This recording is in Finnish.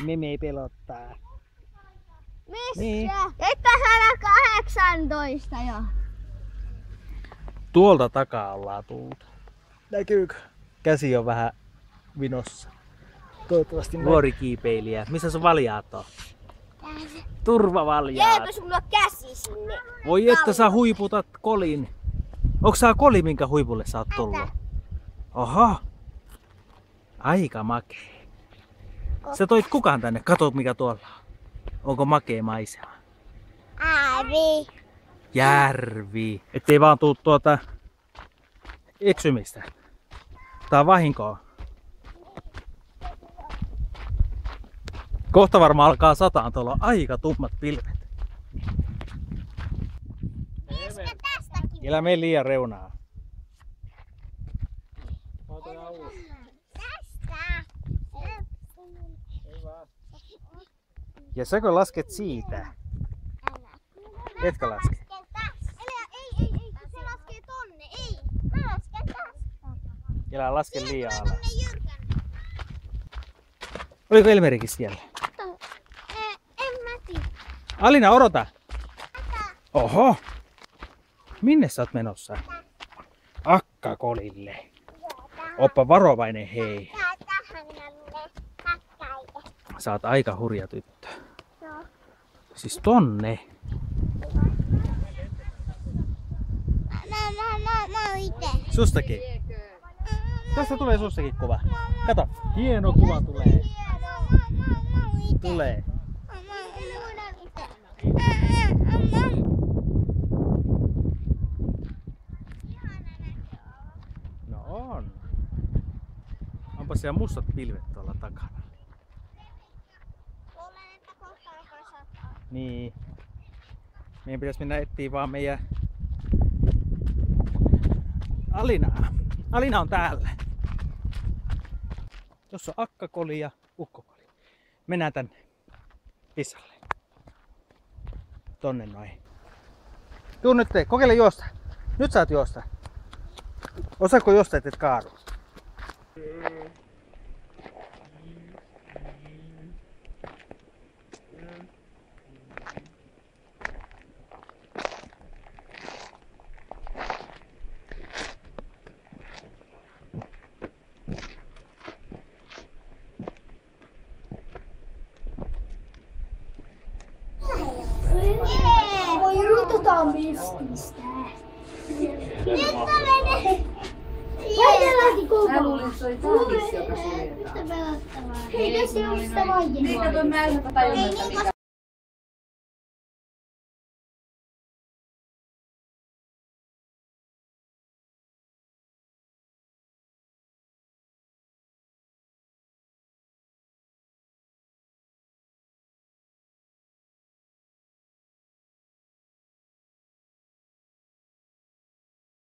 Meme pelottaa. Missä? Niin. Että 118 jo. Tuolta takaa ollaan tullut. Näkyykö? Käsi on vähän vinossa. Toivottavasti nuorikiipeilijä. Missä sun valjaat on? Turvavaljaat. Jääkö sulla käsi sinne? Voi että sä huiputat kolin. Onks sä koli, minkä huipulle sä oot tullut? Oho. Aika makee. Sä toit kukaan tänne? Katot mikä tuolla on. Onko makee maisema? Ääri. Järvi. Ettei vaan tuu eksymistä. Tää on vahinkoa. Kohta varmaan alkaa sataan, tuolla on aika tummat pilvet. Älä mene liian reunaa. Ja säkö lasket siitä? Etkö laske? Ei, se laskee tonne. Ei, mä lasken tästä. Älä laske liian alas. Oliko Elmerikin siellä? En mä tiedä. Alina, odota! Oho! Minne sä oot menossa? Akkakolille. Oppa varovainen hei. Sä oot aika hurja tyttö. Siis tonne. Mä oon ite. Sustakin. Tästä tulee sustakin kuva. Kato, hieno kuva tulee. Tulee. No on. Onpa siellä mustat pilvet tuolla takana. Niin. Meidän pitäisi mennä etsiä vaan meidän Alinaa. Alina on täällä. Tuossa on akkakoli ja ukkokoli. Mennään tänne pisalle. Tonne noin. Tuu nyt, kokeile juosta. Nyt saat juosta. Osaako juosta, et kaadu? Voi rututaan mististä. Nyt menee. Mä luulin, että se oli tahvis, joka suljetaan. Hei, tässä on sitä vaienaa. Niin, kato, mä en tajua, että